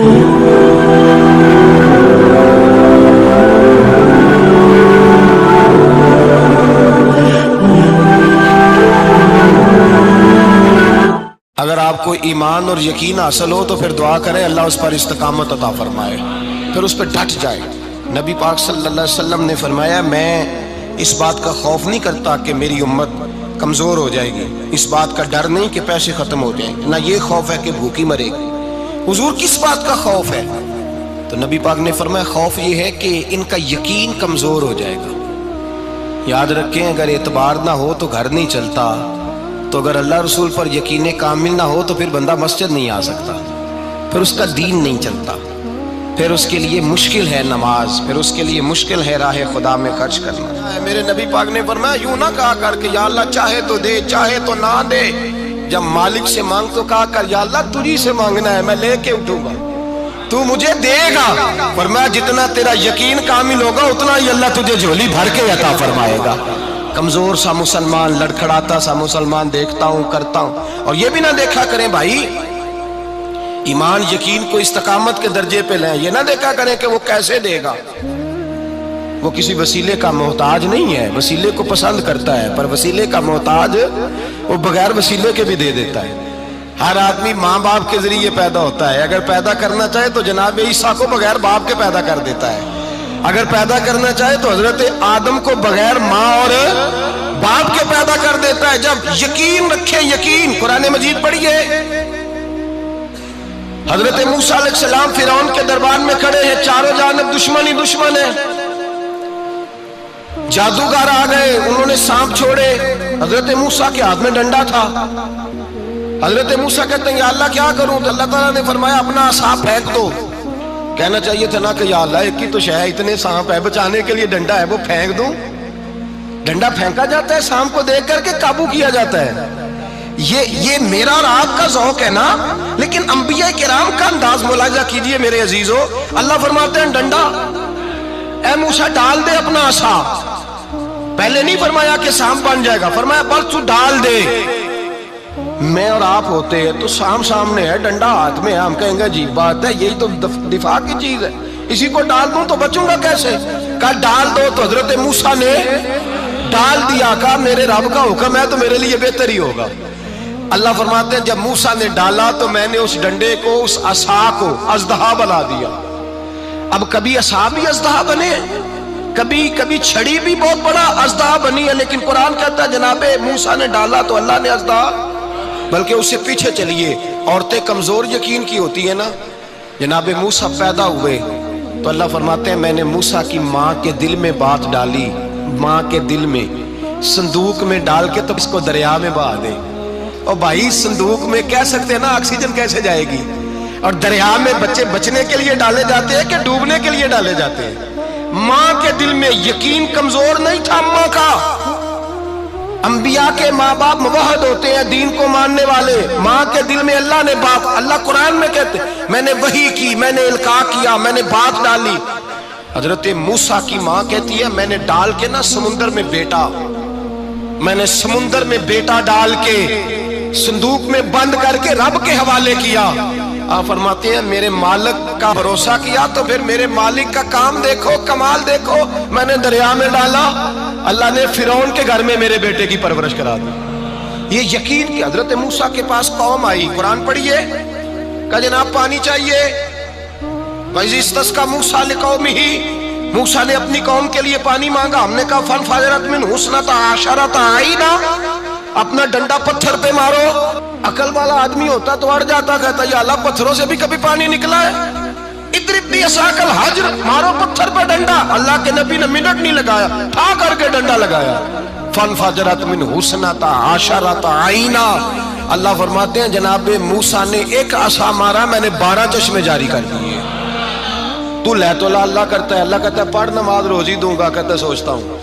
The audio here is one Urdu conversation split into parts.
اگر آپ کو ایمان اور یقین حاصل ہو تو پھر دعا کریں اللہ اس پر استقامت عطا فرمائے، پھر اس پہ ڈٹ جائے۔ نبی پاک صلی اللہ علیہ وسلم نے فرمایا میں اس بات کا خوف نہیں کرتا کہ میری امت کمزور ہو جائے گی، اس بات کا ڈر نہیں کہ پیسے ختم ہو جائیں، نہ یہ خوف ہے کہ بھوکی مرے گی۔ حضور کس بات کا خوف ہے؟ تو نبی پاک نے فرمایا خوف یہ ہے کہ ان کا یقین کمزور ہو جائے گا۔ یاد رکھیں اگر اعتبار نہ ہو تو گھر نہیں چلتا، تو اگر اللہ رسول پر یقین کامل نہ ہو تو پھر بندہ مسجد نہیں آ سکتا، پھر اس کا دین نہیں چلتا، پھر اس کے لیے مشکل ہے نماز، پھر اس کے لیے مشکل ہے راہ خدا میں خرچ کرنا۔ میرے نبی پاک نے فرمایا یوں نہ کہا کر کہ یا اللہ چاہے تو دے چاہے تو نہ دے، جب مالک سے مانگ تو کہا کر یا اللہ تجھی سے مانگنا ہے، میں لے کے اٹھوں گا، تو مجھے دے گا۔ فرمایا جتنا تیرا یقین کامل ہوگا اتنا ہی اللہ تجھے جھولی بھر کے عطا فرمائے گا۔ کمزور سا مسلمان، لڑکھڑاتا سا مسلمان دیکھتا ہوں کرتا ہوں، اور یہ بھی نہ دیکھا کریں بھائی ایمان یقین کو استقامت کے درجے پہ لیں، یہ نہ دیکھا کریں کہ وہ کیسے دے گا، وہ کسی وسیلے کا محتاج نہیں ہے، وسیلے کو پسند کرتا ہے، پر وسیلے کا محتاج وہ بغیر وسیلے کے بھی دے دیتا ہے۔ ہر آدمی ماں باپ کے ذریعے پیدا ہوتا ہے، اگر پیدا کرنا چاہے تو جناب عیسیٰ کو بغیر باپ کے پیدا کر دیتا ہے، اگر پیدا کرنا چاہے تو حضرت آدم کو بغیر ماں اور باپ کے پیدا کر دیتا ہے۔ جب یقین رکھیں، یقین قرآن مجید پڑھیے، حضرت موسیٰ علیہ السلام فرعون کے دربار میں کھڑے ہیں، چاروں جانب دشمن ہی دشمن ہے، جادوگر آ گئے، انہوں نے سانپ چھوڑے، حضرت موسیٰ کے ہاتھ میں ڈنڈا تھا۔ حضرت موسیٰ کہتے ہیں یا اللہ کیا کروں؟ تو اللہ تعالیٰ نے فرمایا اپنا عصا پھینک دو۔ کہنا چاہیے تھا نا کہ یا اللہ ایک ہی تو شے ہے، اتنے سانپ ہے، بچانے کے لیے ڈنڈا ہے وہ پھینک دوں؟ ڈنڈا پھینکا جاتا ہے، سانپ کو دیکھ کر کے قابو کیا جاتا ہے۔ یہ میرا اور آپ کا ذوق ہے نا، لیکن انبیاء کرام کا انداز ملاحظہ کیجئے میرے عزیزو۔ اللہ فرماتے ہیں ڈنڈا، اے موسیٰ ڈال دے اپنا عصا۔ پہلے نہیں فرمایا کہ سانپ بن جائے گا، فرمایا بس تو ڈال دے۔ میں اور آپ ہوتے ہیں تو سام سامنے ہے، ڈنڈا ہاتھ میں ہے، ہم کہیں گے عجیب بات ہے، یہی تو دفاع کی چیز ہے، اسی کو ڈال دوں تو بچوں گا کیسے؟ کہا ڈال دو، تو حضرت موسیٰ نے ڈال دیا، کہا میرے رب کا حکم ہے تو میرے لیے بہتر ہی ہوگا۔ اللہ فرماتے ہیں جب موسیٰ نے ڈالا تو میں نے اس ڈنڈے کو، اس عصا کو اژدہا بنا دیا۔ اب کبھی عصا بھی اژدہا بنے، کبھی چھڑی بھی بہت بڑا اژدہا بنی ہے، لیکن قرآن کہتا ہے جناب موسیٰ نے ڈالا تو اللہ نے اژدہا، بلکہ اس سے پیچھے چلیے، عورتیں کمزور یقین کی ہوتی ہیں نا، جناب موسیٰ پیدا ہوئے تو اللہ فرماتے ہیں میں نے موسیٰ کی ماں کے دل میں بات ڈالی، ماں کے دل میں صندوق میں ڈال کے تو اس کو دریا میں بہا دے۔ اور بھائی صندوق میں کہہ سکتے ہیں نا آکسیجن کیسے جائے گی، اور دریا میں بچے بچنے کے لیے ڈالے جاتے ہیں کہ ڈوبنے کے لیے ڈالے جاتے ہیں؟ ماں کے دل میں یقین کمزور نہیں تھا ماں کا۔ انبیاء کے ماں باپ موحد ہوتے ہیں، دین کو ماننے والے، ماں کے دل میں اللہ نے بات، اللہ قرآن میں کہتے میں نے وحی کی، میں نے القاء کیا، میں نے بات ڈالی۔ حضرت موسیٰ کی ماں کہتی ہے میں نے ڈال کے نا سمندر میں بیٹا، میں نے سمندر میں بیٹا ڈال کے صندوق میں بند کر کے رب کے حوالے کیا۔ آپ فرماتے ہیں میرے مالک کا بھروسہ کیا تو پھر میرے مالک کا کام دیکھو، کمال دیکھو، میں نے دریا میں ڈالا، اللہ نے فرعون کے گھر میں میرے بیٹے کی پرورش کرا دی۔ یہ یقین کہ حضرت موسیٰ کے پاس قوم آئی، قرآن پڑھیے، کہا جناب پانی چاہیے، وَإِذِ اسْتَسْقَىٰ مُوسَىٰ لِقَوْمِهِ، موسیٰ نے اپنی قوم کے لیے پانی مانگا، ہم نے کہا فَانْفَجَرَتْ مِنْهُ اثْنَتَا عَشَرَةَ عَيْنًا، اپنا ڈنڈا پتھر پہ مارو۔ عقل والا آدمی ہوتا تو اڑ جاتا، کہتا یا اللہ پتھروں سے بھی کبھی پانی نکلا ہے؟ اضرب بعصاک الحجر، مارو پتھر پہ ڈنڈا۔ اللہ کے نبی نے منٹ نہیں لگایا، ٹھا کر کے ڈنڈا لگایا، فَانْفَجَرَتْ مِنْهُ اثْنَتَا عَشَرَةَ عَيْنًا۔ اللہ فرماتے ہیں جناب موسیٰ نے ایک عصا مارا، میں نے 12 چشمے جاری کر دیے۔ تو لے تو اللہ کرتا ہے، اللہ کہتا ہے پڑھ نماز روزی دوں گا، کہتا ہے سوچتا ہوں۔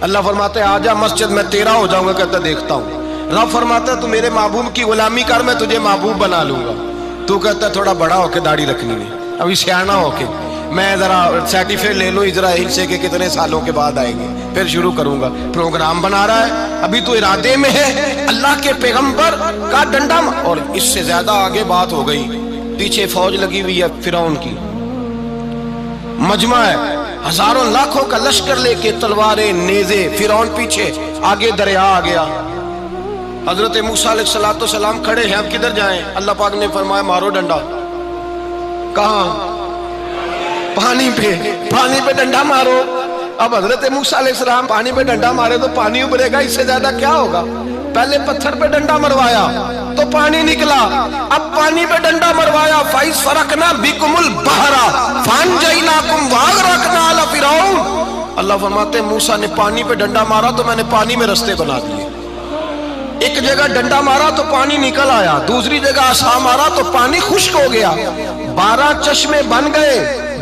اللہ فرماتے ہیں آجا مسجد میں تیرا ہو جاؤں گا، کہتا ہے دیکھتا ہوں۔ رب فرماتا ہے تو میرے محبوب کی غلامی کر، میں تجھے محبوب بنا لوں گا۔ تو کہتا ہے تھوڑا بڑا ہو کے داڑھی رکھنی ہے، ابھی سیانا ہو کے میں ذرا سرٹیفکیٹ لے لوں اسرائیل سے کہ کتنے سالوں کے بعد آئیں گے، پھر شروع کروں گا۔ پروگرام بنا رہا ہے، ابھی تو ارادے میں ہے۔ اللہ کے پیغمبر کا ڈنڈا، اور اس سے زیادہ آگے بات ہو گئی، پیچھے فوج لگی ہوئی ہے فرعون کی، مجمع ہے، ہزاروں لاکھوں کا لشکر لے کے، تلواریں نیزے، فرعون پیچھے، آگے دریا آ گیا۔ حضرت موسیٰ علیہ السلام کھڑے ہیں، اب کدھر جائیں؟ اللہ پاک نے فرمایا مارو ڈنڈا۔ کہاں؟ پانی پہ ڈنڈا مارو۔ اب حضرت موسیٰ علیہ السلام پانی پہ ڈنڈا مارے تو پانی ابھرے گا، اس سے زیادہ کیا ہوگا؟ پہلے پتھر پہ ڈنڈا مروایا تو پانی نکلا، اب پانی پہ ڈنڈا مروایا، فَإِذْ فَرَقْنَا بِكُمُ الْبَحْرَ فَأَنْجَيْنَاكُمْ وَأَغْرَقْنَا آلَ فِرْعَوْنَ۔ اللہ فرماتے ہیں موسیٰ نے پانی پہ ڈنڈا مارا تو میں نے پانی میں رستے بنا دیے۔ ایک جگہ ڈنڈا مارا تو پانی نکل آیا، دوسری جگہ عصا مارا تو پانی خشک ہو گیا، 12 چشمے بن گئے،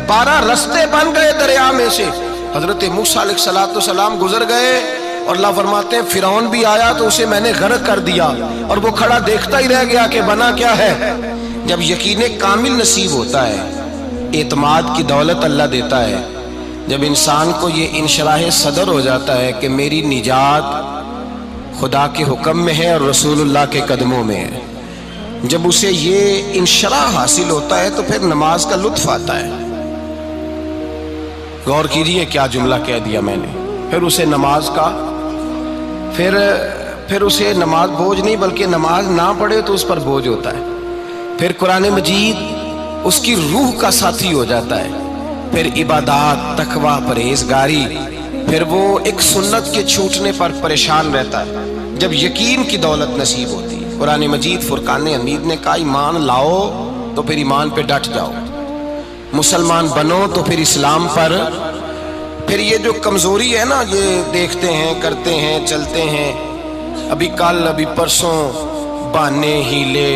12 رستے بن گئے دریا میں سے۔ حضرت موسیٰ علیہ السلام گزر گئے اور اللہ فرماتے ہیں فرعون بھی آیا تو اسے میں نے غرق کر دیا، اور وہ کھڑا دیکھتا ہی رہ گیا کہ بنا کیا ہے۔ جب یقین کامل نصیب ہوتا ہے، اعتماد کی دولت اللہ دیتا ہے، جب انسان کو یہ انشراح صدر ہو جاتا ہے کہ میری نجات خدا کے حکم میں ہے اور رسول اللہ کے قدموں میں ہے، جب اسے یہ انشراح حاصل ہوتا ہے تو پھر نماز کا لطف آتا ہے۔ غور کیجئے کیا جملہ کہہ دیا میں نے، پھر اسے نماز کا پھر اسے نماز بوجھ نہیں بلکہ نماز نہ پڑھے تو اس پر بوجھ ہوتا ہے، پھر قرآن مجید اس کی روح کا ساتھی ہو جاتا ہے، پھر عبادات، تقوی، پرہیزگاری، پھر وہ ایک سنت کے چھوٹنے پر پریشان رہتا ہے۔ جب یقین کی دولت نصیب ہوتی ہے، قرآن مجید فرقان حمید نے کہا ایمان لاؤ تو پھر ایمان پہ ڈٹ جاؤ، مسلمان بنو تو پھر اسلام پر۔ پھر یہ جو کمزوری ہے نا، یہ دیکھتے ہیں، کرتے ہیں، چلتے ہیں، ابھی کل ابھی پرسوں بہانے ہیلے،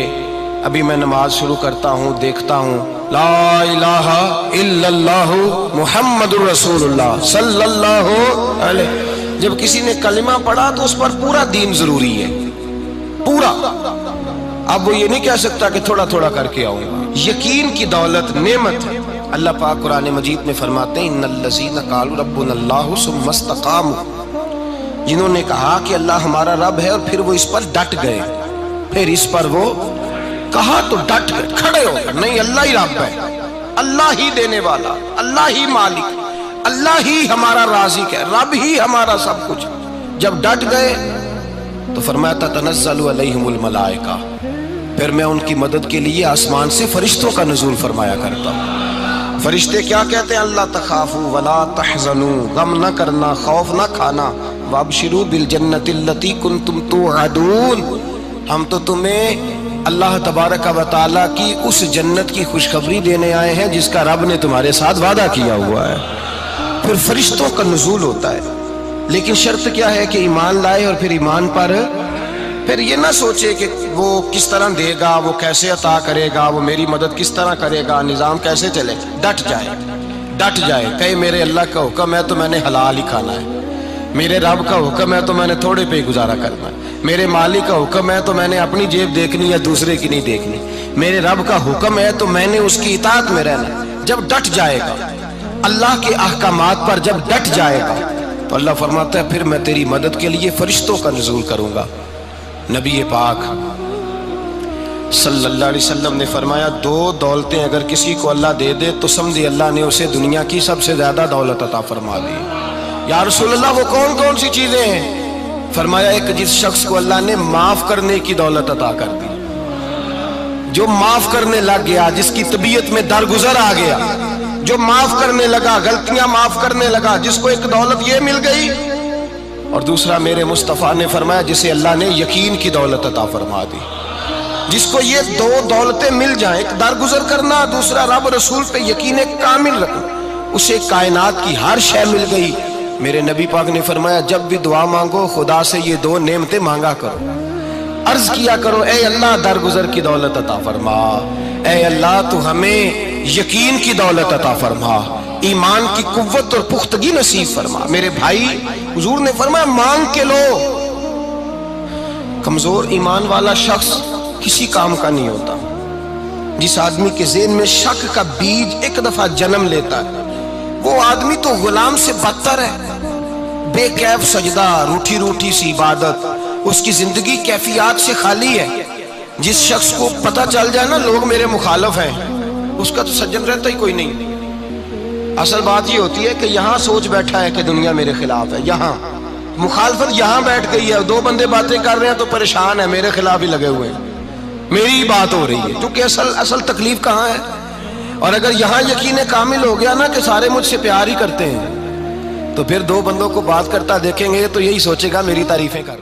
ابھی میں نماز شروع کرتا ہوں دیکھتا ہوں لا الہ الا اللہ محمد الرسول اللہ صلی اللہ علیہ، جب کسی نے کلمہ پڑھا تو اس پر پورا دین ضروری ہے، پورا۔ اب وہ یہ نہیں کہہ سکتا کہ تھوڑا تھوڑا کر کے آؤں گا۔ یقین کی دولت نعمت ہے۔ اللہ پاک قرآن مجید میں فرماتے ہیں ان الذین قالوا ربنا اللہ ثم استقاموا، جنہوں نے کہا کہ اللہ ہمارا رب ہے اور پھر وہ اس پر ڈٹ گئے، پھر اس پر وہ کہا تو ڈٹ گئے، کھڑے ہو گئے، نہیں اللہ ہی رب ہے، اللہ ہی دینے والا، اللہ ہی مالک، اللہ ہی ہمارا رازق ہے، رب ہی ہمارا سب کچھ۔ جب ڈٹ گئے تو فرمایا تتنزل علیہم الملائکہ، پھر میں ان کی مدد کے لیے آسمان سے فرشتوں کا نزول فرمایا کرتا ہوں۔ فرشتے کیا کہتے ہیں؟ اللہ تخافوا ولا تحزنوا، غم نہ کرنا، خوف نہ کھانا، وابشروا بالجنۃ التی کنتم توعدون، ہم تو تمہیں اللہ تبارک و تعالیٰ کی اس جنت کی خوشخبری دینے آئے ہیں جس کا رب نے تمہارے ساتھ وعدہ کیا ہوا ہے۔ پھر فرشتوں کا نزول ہوتا ہے، لیکن شرط کیا ہے کہ ایمان لائے، اور پھر ایمان پر پھر یہ نہ سوچے کہ وہ کس طرح دے گا، وہ کیسے عطا کرے گا، وہ میری مدد کس طرح کرے گا، نظام کیسے چلے، ڈٹ جائے، کہے میرے اللہ کا حکم ہے تو میں نے حلال ہی کھانا ہے، میرے رب کا حکم ہے تو میں نے تھوڑے پہ گزارا کرنا ہے، میرے مالک کا حکم ہے تو میں نے اپنی جیب دیکھنی یا دوسرے کی نہیں دیکھنی، میرے رب کا حکم ہے تو میں نے اس کی اطاعت میں رہنا۔ جب ڈٹ جائے گا اللہ کے احکامات پر، جب ڈٹ جائے گا تو اللہ فرماتا ہے پھر میں تیری مدد کے لیے فرشتوں کا نزول کروں گا۔ نبی پاک صلی اللہ علیہ وسلم نے فرمایا 2 دولتیں اگر کسی کو اللہ دے دے تو سمجھے اللہ نے اسے دنیا کی سب سے زیادہ دولت عطا فرما دی۔ یا رسول اللہ وہ کون کون سی چیزیں ہیں؟ فرمایا ایک جس شخص کو اللہ نے معاف کرنے کی دولت عطا کر دی، جو معاف کرنے لگ گیا، جس کی طبیعت میں درگزر آ گیا، جو معاف کرنے لگا، غلطیاں معاف کرنے لگا، جس کو ایک دولت یہ مل گئی۔ اور دوسرا میرے مصطفیٰ نے فرمایا جسے اللہ نے یقین کی دولت عطا فرما دی، جس کو یہ 2 دولتیں مل جائیں، ایک درگزر کرنا، دوسرا رب رسول پہ یقین کامل رکھنا، اسے کائنات کی ہر شے مل گئی۔ میرے نبی پاک نے فرمایا جب بھی دعا مانگو خدا سے یہ 2 نعمتیں مانگا کرو، عرض کیا کرو اے اللہ درگزر کی دولت عطا فرما، اے اللہ تو ہمیں یقین کی دولت عطا فرما، ایمان کی قوت اور پختگی نصیب فرما۔ میرے بھائی حضور نے فرمایا مانگ کے لو۔ کمزور ایمان والا شخص کسی کام کا نہیں ہوتا۔ جس آدمی کے ذہن میں شک کا بیج ایک دفعہ جنم لیتا ہے وہ آدمی تو غلام سے بدتر ہے۔ بے کیف سجدہ، روٹھی روٹھی سی عبادت، اس کی زندگی کیفیات سے خالی ہے۔ جس شخص کو پتہ چل جائے نا لوگ میرے مخالف ہیں، اس کا تو سجن رہتا ہی کوئی نہیں۔ اصل بات یہ ہوتی ہے کہ یہاں سوچ بیٹھا ہے کہ دنیا میرے خلاف ہے، یہاں مخالفت یہاں بیٹھ گئی ہے، دو بندے باتیں کر رہے ہیں تو پریشان ہے، میرے خلاف ہی لگے ہوئے ہیں، میری ہی بات ہو رہی ہے، کیونکہ اصل تکلیف کہاں ہے؟ اور اگر یہاں یقین کامل ہو گیا نا کہ سارے مجھ سے پیار ہی کرتے ہیں، تو پھر دو بندوں کو بات کرتا دیکھیں گے تو یہی سوچے گا میری تعریفیں کر